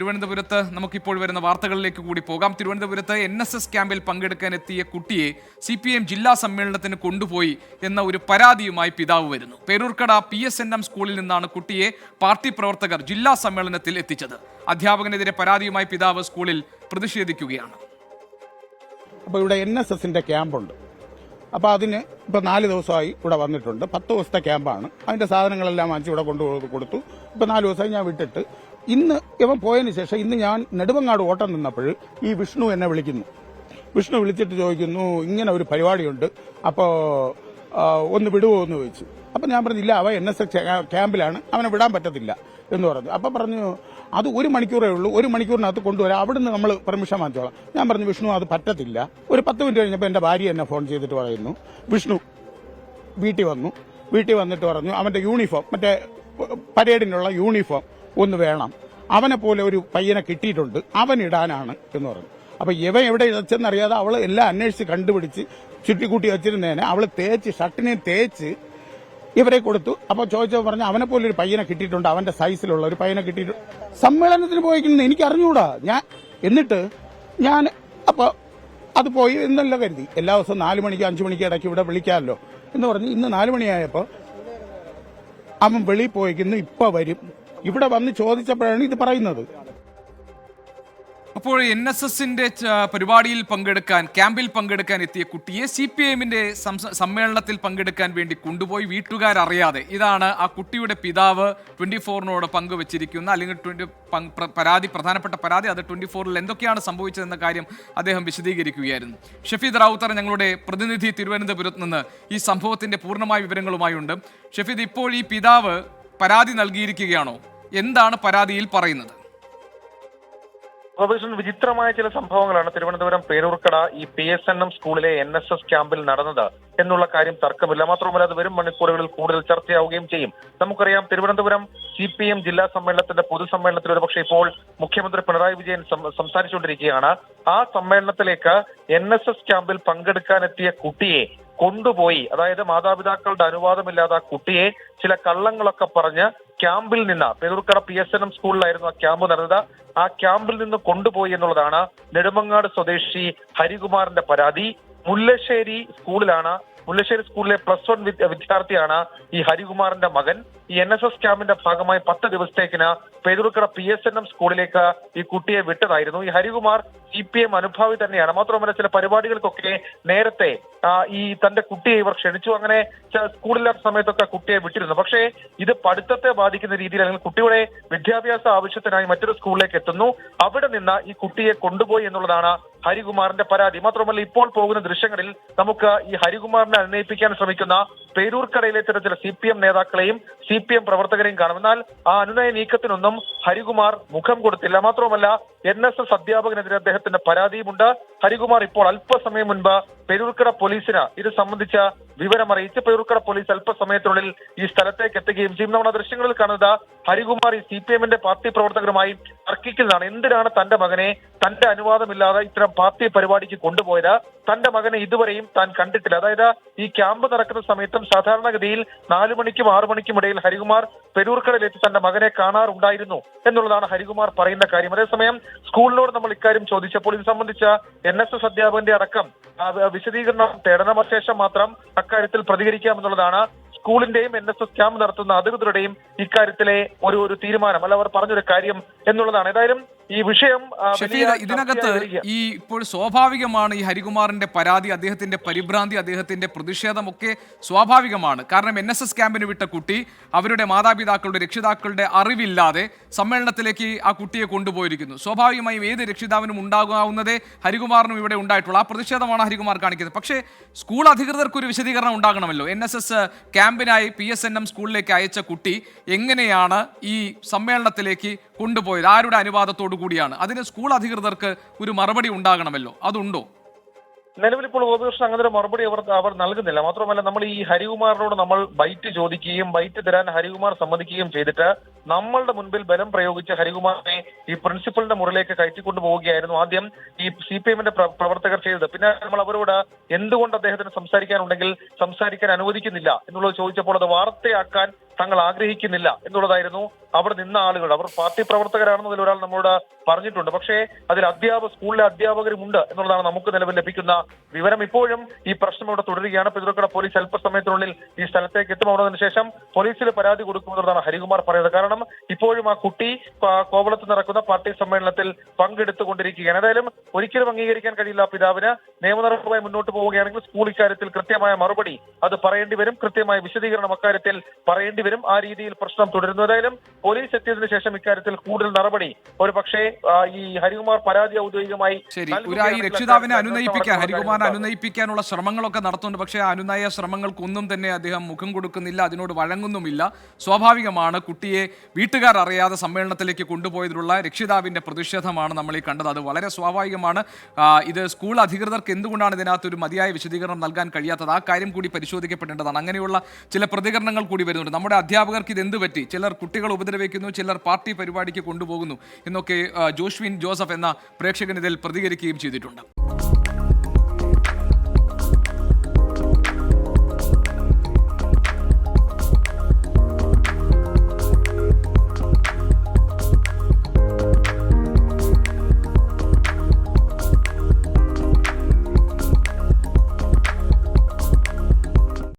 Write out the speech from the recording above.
തിരുവനന്തപുരത്ത് നമുക്കിപ്പോൾ വരുന്ന വാർത്തകളിലേക്ക് കൂടി പോകാം. തിരുവനന്തപുരത്ത് NSS ക്യാമ്പിൽ പങ്കെടുക്കാൻ എത്തിയ കുട്ടിയെ CPM ജില്ലാ സമ്മേളനത്തിന് കൊണ്ടുപോയി എന്ന ഒരു പരാതിയുമായി പിതാവ് വരുന്നു. പേരൂർക്കട PSNM സ്കൂളിൽ നിന്നാണ് കുട്ടിയെ പാർട്ടി പ്രവർത്തകർ ജില്ലാ സമ്മേളനത്തിൽ എത്തിച്ചത്. അധ്യാപകനെതിരെ പരാതിയുമായി പിതാവ് സ്കൂളിൽ പ്രതിഷേധിക്കുകയാണ്. അപ്പോൾ ഇവിടെ NSSന്റെ ക്യാമ്പുണ്ട്. അപ്പോൾ അതിന് ഇപ്പോൾ 4 ദിവസമായി ഇവിടെ വന്നിട്ടുണ്ട്. 10 ദിവസത്തെ ക്യാമ്പാണ്. അതിന്റെ സാധനങ്ങളെല്ലാം വാങ്ങിച്ച് ഇവിടെ കൊടുത്തു. ഇപ്പോൾ 4 ദിവസമായി ഞാൻ വിട്ടിട്ട് ഇന്ന് ഇവൻ പോയതിന് ശേഷം ഇന്ന് ഞാൻ നെടുമങ്ങാട് ഓട്ടം നിന്നപ്പോൾ ഈ വിഷ്ണു എന്നെ വിളിക്കുന്നു. വിഷ്ണു വിളിച്ചിട്ട് ചോദിക്കുന്നു, ഇങ്ങനെ ഒരു പരിപാടിയുണ്ട്, അപ്പോൾ ഒന്ന് വിടുവോ എന്ന് ചോദിച്ചു. അപ്പം ഞാൻ പറഞ്ഞില്ല, അവൻ NSS ക്യാമ്പിലാണ്, അവനെ വിടാൻ പറ്റത്തില്ല എന്ന് പറഞ്ഞു. അപ്പം പറഞ്ഞു, അത് 1 മണിക്കൂറേ ഉള്ളൂ, 1 മണിക്കൂറിനകത്ത് കൊണ്ടുവരാം, അവിടുന്ന് നമ്മൾ പെർമിഷൻ വാങ്ങിച്ചോളാം. ഞാൻ പറഞ്ഞു, വിഷ്ണു അത് പറ്റത്തില്ല. ഒരു 10 മിനിറ്റ് കഴിഞ്ഞപ്പോൾ എൻ്റെ ഭാര്യ എന്നെ ഫോൺ ചെയ്തിട്ട് പറയുന്നു, വിഷ്ണു വീട്ടിൽ വന്നു. വീട്ടിൽ വന്നിട്ട് പറഞ്ഞു, അവൻ്റെ യൂണിഫോം, മറ്റേ പരേഡിനുള്ള യൂണിഫോം ഒന്ന് വേണം, അവനെ പോലെ ഒരു പയ്യനെ കിട്ടിയിട്ടുണ്ട്, അവൻ ഇടാനാണ് എന്ന് പറഞ്ഞു. അപ്പൊ ഇവൻ എവിടെ വെച്ചെന്നറിയാതെ അവൾ എല്ലാം അന്വേഷിച്ച് കണ്ടുപിടിച്ച് ചുറ്റിക്കൂട്ടി വെച്ചിരുന്നേനെ അവൾ ഷർട്ടിനെ തേച്ച് ഇവരെ കൊടുത്തു. അപ്പൊ ചോദിച്ചപ്പോൾ പറഞ്ഞു, അവനെ പോലെ ഒരു പയ്യനെ കിട്ടിയിട്ടുണ്ട്, അവന്റെ സൈസിലുള്ള ഒരു പയ്യനെ കിട്ടിയിട്ടുണ്ട്. സമ്മേളനത്തിന് പോയിക്കുന്നത് എനിക്ക് അറിഞ്ഞുകൂടാ. എന്നിട്ട് ഞാൻ അപ്പൊ അത് പോയി എന്നല്ല കരുതി, എല്ലാ ദിവസവും 4 മണിക്ക് 5 മണിക്ക് ഇടയ്ക്ക് ഇവിടെ വിളിക്കാമല്ലോ എന്ന് പറഞ്ഞ് ഇന്ന് 4 മണിയായപ്പോ അവൻ വെളിയിൽ പോയിക്കുന്നു, ഇപ്പൊ വരും. ഇവിടെ വന്ന് ചോദിച്ചപ്പോഴാണ് ഇത് പറയുന്നത്. അപ്പോൾ NSSന്റെ പരിപാടിയിൽ പങ്കെടുക്കാൻ, ക്യാമ്പിൽ പങ്കെടുക്കാൻ എത്തിയ കുട്ടിയെ CPMന്റെ സമ്മേളനത്തിൽ പങ്കെടുക്കാൻ വേണ്ടി കൊണ്ടുപോയി വീട്ടുകാരറിയാതെ. ഇതാണ് ആ കുട്ടിയുടെ പിതാവ് 24-നോട് പങ്കുവച്ചിരിക്കുന്ന അല്ലെങ്കിൽ പ്രധാനപ്പെട്ട പരാതി. അത് 24-ൽ എന്തൊക്കെയാണ് സംഭവിച്ചതെന്ന കാര്യം അദ്ദേഹം വിശദീകരിക്കുകയായിരുന്നു. ഷഫീദ് റാവുത്തർ, ഞങ്ങളുടെ പ്രതിനിധി തിരുവനന്തപുരത്ത് നിന്ന്, ഈ സംഭവത്തിന്റെ പൂർണ്ണമായ വിവരങ്ങളുമായുണ്ട്. ഷഫീദ്, ഇപ്പോൾ ഈ പിതാവ് പരാതി നൽകിയിരിക്കുകയാണോ? എന്താണ് പരാതിയിൽ പറയുന്നത്? വിചിത്രമായ ചില സംഭവങ്ങളാണ് തിരുവനന്തപുരം പേരൂർക്കട ഈ PSNM സ്കൂളിലെ NSS ക്യാമ്പിൽ നടന്നത് എന്നുള്ള കാര്യം തർക്കമില്ല. മാത്രമല്ല, അത് വരും മണിക്കൂറുകളിൽ കൂടുതൽ ചർച്ചയാവുകയും ചെയ്യും. നമുക്കറിയാം, തിരുവനന്തപുരം CPM ജില്ലാ സമ്മേളനത്തിന്റെ പൊതുസമ്മേളനത്തിൽ ഒരുപക്ഷെ ഇപ്പോൾ മുഖ്യമന്ത്രി പിണറായി വിജയൻ സംസാരിച്ചുകൊണ്ടിരിക്കുകയാണ്. ആ സമ്മേളനത്തിലേക്ക് NSS ക്യാമ്പിൽ പങ്കെടുക്കാനെത്തിയ കുട്ടിയെ കൊണ്ടുപോയി, അതായത് മാതാപിതാക്കളുടെ അനുവാദമില്ലാതെ ആ കുട്ടിയെ ചില കള്ളങ്ങളൊക്കെ പറഞ്ഞ് ക്യാമ്പിൽ നിന്ന്, പേരൂർക്കട PSNM സ്കൂളിലായിരുന്നു ആ ക്യാമ്പ് നടന്നത്, ആ ക്യാമ്പിൽ നിന്ന് കൊണ്ടുപോയി എന്നുള്ളതാണ് നെടുമങ്ങാട് സ്വദേശി ഹരികുമാറിന്റെ പരാതി. മുല്ലശ്ശേരി സ്കൂളിലെ +1 വിദ്യാർത്ഥിയാണ് ഈ ഹരികുമാറിന്റെ മകൻ. ഈ NSS ക്യാമ്പിന്റെ ഭാഗമായി 10 ദിവസത്തേക്കിന് പേരൂർക്കട PSNM സ്കൂളിലേക്ക് ഈ കുട്ടിയെ വിട്ടതായിരുന്നു. ഈ ഹരികുമാർ CPM അനുഭാവി തന്നെയാണ്. മാത്രമല്ല, ചില പരിപാടികൾക്കൊക്കെ നേരത്തെ ഈ തന്റെ കുട്ടിയെ ഇവർ ക്ഷണിച്ചു. അങ്ങനെ സ്കൂളില്ലാത്ത സമയത്തൊക്കെ കുട്ടിയെ വിട്ടിരുന്നു. പക്ഷേ ഇത് പഠിത്തത്തെ ബാധിക്കുന്ന രീതിയിൽ, അല്ലെങ്കിൽ കുട്ടിയുടെ വിദ്യാഭ്യാസ ആവശ്യത്തിനായി മറ്റൊരു സ്കൂളിലേക്ക് എത്തുന്നു, അവിടെ നിന്ന് ഈ കുട്ടിയെ കൊണ്ടുപോയി എന്നുള്ളതാണ് ഹരികുമാറിന്റെ പരാതി. മാത്രമല്ല, ഇപ്പോൾ പോകുന്ന ദൃശ്യങ്ങളിൽ നമുക്ക് ഈ ഹരികുമാറിനെ അനുനയിപ്പിക്കാൻ ശ്രമിക്കുന്ന പേരൂർക്കടയിലെ ചില CPM നേതാക്കളെയും CPM പ്രവർത്തകരെയും കാണും. എന്നാൽ ആ അനുനയ നീക്കത്തിനൊന്നും ഹരികുമാർ മുഖം കൊടുത്തില്ല. മാത്രമല്ല, NSS അധ്യാപകനെതിരെ അദ്ദേഹത്തിന്റെ പരാതിയുമുണ്ട്. ഹരികുമാർ ഇപ്പോൾ അല്പസമയം മുൻപ് പേരൂർക്കട പോലീസിന് ഇത് സംബന്ധിച്ച വിവരമറിയിച്ച് പേരൂർക്കട പോലീസ് അല്പസമയത്തിനുള്ളിൽ ഈ സ്ഥലത്തേക്ക് എത്തുകയും ചെയ്യും. നമ്മൾ ആ ദൃശ്യങ്ങളിൽ കാണുന്നത് ഹരികുമാർ ഈ CPMന്റെ പാർട്ടി പ്രവർത്തകരുമായി തർക്കിക്കുന്നതാണ്. എന്തിനാണ് തന്റെ മകനെ തന്റെ അനുവാദമില്ലാതെ ഇത്തരം പാർട്ടി പരിപാടിക്ക് കൊണ്ടുപോയത്? തന്റെ മകനെ ഇതുവരെയും താൻ കണ്ടിട്ടില്ല. അതായത് ഈ ക്യാമ്പ് നടക്കുന്ന സമയത്തും സാധാരണഗതിയിൽ 4 മണിക്കും 6 മണിക്കും ഇടയിൽ ഹരികുമാർ പേരൂർക്കടയിലെത്തി തന്റെ മകനെ കാണാറുണ്ടായിരുന്നു എന്നുള്ളതാണ് ഹരികുമാർ പറയുന്ന കാര്യം. അതേസമയം സ്കൂളിനോട് നമ്മൾ ഇക്കാര്യം ചോദിച്ചപ്പോൾ ഇത് സംബന്ധിച്ച NSS അധ്യാപകന്റെ അടക്കം വിശദീകരണം തേടണം. ശേഷം മാത്രം അക്കാര്യത്തിൽ പ്രതികരിക്കാമെന്നുള്ളതാണ് സ്കൂളിന്റെയും NSS ക്യാമ്പ് നടത്തുന്ന അധികൃതരുടെയും ഇക്കാര്യത്തിലെ ഒരു തീരുമാനം, അല്ല അവർ പറഞ്ഞൊരു കാര്യം എന്നുള്ളതാണ്. ഏതായാലും ഈ വിഷയം ഇതിനകത്ത് ഈ ഇപ്പോൾ സ്വാഭാവികമാണ് ഈ ഹരികുമാറിന്റെ പരാതി, അദ്ദേഹത്തിന്റെ പരിഭ്രാന്തി, അദ്ദേഹത്തിന്റെ പ്രതിഷേധമൊക്കെ സ്വാഭാവികമാണ്. കാരണം NSS ക്യാമ്പിന് വിട്ട കുട്ടി അവരുടെ മാതാപിതാക്കളുടെ, രക്ഷിതാക്കളുടെ അറിവില്ലാതെ സമ്മേളനത്തിലേക്ക് ആ കുട്ടിയെ കൊണ്ടുപോയിരിക്കുന്നു. സ്വാഭാവികമായും ഏത് രക്ഷിതാവിനും ഉണ്ടാകാവുന്നതേ ഹരികുമാറിനും ഇവിടെ ഉണ്ടായിട്ടുള്ള ആ പ്രതിഷേധമാണ് ഹരികുമാർ കാണിക്കുന്നത്. പക്ഷേ സ്കൂൾ അധികൃതർക്ക് ഒരു വിശദീകരണം ഉണ്ടാകണമല്ലോ. NSS ക്യാമ്പിനായി PSNM സ്കൂളിലേക്ക് അയച്ച കുട്ടി എങ്ങനെയാണ് ഈ സമ്മേളനത്തിലേക്ക് കൊണ്ടുപോയത്, ആരുടെ അനുവാദത്തോടു കൂടിയാണ്? അതിന് സ്കൂൾ അധികൃതർക്ക് ഒരു മറുപടി ഉണ്ടാകണമല്ലോ, അതുണ്ടോ? നിലവിൽ ഇപ്പോൾ ഗോപികൃഷ്ണൻ അങ്ങനെ ഒരു മറുപടി അവർ നൽകുന്നില്ല. മാത്രമല്ല, നമ്മൾ ഈ ഹരികുമാറിനോട് നമ്മൾ ബൈറ്റ് ചോദിക്കുകയും ബൈറ്റ് തരാൻ ഹരികുമാർ സമ്മതിക്കുകയും ചെയ്തിട്ട് നമ്മളുടെ മുൻപിൽ ബലം പ്രയോഗിച്ച് ഹരികുമാറിനെ ഈ പ്രിൻസിപ്പലിന്റെ മുറിലേക്ക് കയറ്റിക്കൊണ്ടു പോവുകയായിരുന്നു ആദ്യം ഈ CPMന്റെ പ്രവർത്തകർ ചെയ്തത്. പിന്നെ നമ്മൾ അവരോട് എന്തുകൊണ്ട് അദ്ദേഹത്തിന് സംസാരിക്കാനുണ്ടെങ്കിൽ സംസാരിക്കാൻ അനുവദിക്കുന്നില്ല എന്നുള്ളത് ചോദിച്ചപ്പോൾ അത് വാർത്തയാക്കാൻ തങ്ങൾ ആഗ്രഹിക്കുന്നില്ല എന്നുള്ളതായിരുന്നു അവിടെ നിന്ന ആളുകൾ. അവർ പാർട്ടി പ്രവർത്തകരാണെന്നതിൽ ഒരാൾ നമ്മളോട് പറഞ്ഞിട്ടുണ്ട്. പക്ഷേ അതിൽ സ്കൂളിലെ അധ്യാപകരുമുണ്ട് എന്നുള്ളതാണ് നമുക്ക് നിലവിൽ ലഭിക്കുന്ന വിവരം. ഇപ്പോഴും ഈ പ്രശ്നം ഇവിടെ തുടരുകയാണ്. പെരുതുർക്കട പോലീസ് അല്പസമയത്തിനുള്ളിൽ ഈ സ്ഥലത്തേക്ക് എത്തും. അതിനുശേഷം പോലീസിൽ പരാതി കൊടുക്കുമെന്നുള്ളതാണ് ഹരികുമാർ പറയുന്നത്. കാരണം ഇപ്പോഴും ആ കുട്ടി കോവളത്ത് നടക്കുന്ന പാർട്ടി സമ്മേളനത്തിൽ പങ്കെടുത്തുകൊണ്ടിരിക്കുകയാണ്. ഏതായാലും ഒരിക്കലും അംഗീകരിക്കാൻ കഴിയില്ല പിതാവിന്. നിയമനിർഭരമായി മുന്നോട്ട് പോവുകയാണെങ്കിൽ സ്കൂൾ ഇക്കാര്യത്തിൽ കൃത്യമായ മറുപടി അത് പറയേണ്ടി വരും, കൃത്യമായ വിശദീകരണം അക്കാര്യത്തിൽ പറയേണ്ടി വരും. ആ രീതിയിൽ പ്രശ്നം തുടരുന്നു. ഏതായാലും പോലീസ് എത്തിയതിനു ശേഷം ഇക്കാര്യത്തിൽ കൂടുതൽ നടപടി ഒരു പക്ഷേ ഈ ഹരികുമാർ പരാതി ഔദ്യോഗികമായി രക്ഷിതാവിനെ അനുനയിപ്പിക്കാൻ, ഹരികുമാറിനെ അനുനയിപ്പിക്കാനുള്ള ശ്രമങ്ങളൊക്കെ നടത്തുന്നുണ്ട്. പക്ഷേ അനുനയ ശ്രമങ്ങൾക്കൊന്നും തന്നെ അദ്ദേഹം മുഖം കൊടുക്കുന്നില്ല, അതിനോട് വഴങ്ങുന്നുമില്ല. സ്വാഭാവികമാണ്, കുട്ടിയെ വീട്ടുകാർ അറിയാതെ സമ്മേളനത്തിലേക്ക് കൊണ്ടുപോയതിലുള്ള രക്ഷിതാവിന്റെ പ്രതിഷേധമാണ് നമ്മൾ ഈ കണ്ടത്. അത് വളരെ സ്വാഭാവികമാണ്. ഇത് സ്കൂൾ അധികൃതർക്ക് എന്തുകൊണ്ടാണ് ഇതിനകത്ത് ഒരു മതിയായ വിശദീകരണം നൽകാൻ കഴിയാത്തത്, ആ കാര്യം കൂടി പരിശോധിക്കപ്പെടേണ്ടതാണ്. അങ്ങനെയുള്ള ചില പ്രതികരണങ്ങൾ കൂടി വരുന്നുണ്ട്. നമ്മുടെ അധ്യാപകർക്ക് ഇത് എന്ത് പറ്റി, ചിലർ കുട്ടികൾ ഉപദ്രവിക്കുന്നു, ചിലർ പാർട്ടി പരിപാടിക്ക് കൊണ്ടുപോകുന്നു എന്നൊക്കെ ജോഷ്വിൻ ജോസഫ് എന്ന പ്രേക്ഷകൻ ഇതിൽ പ്രതികരിക്കുകയും ചെയ്തിട്ടുണ്ട്.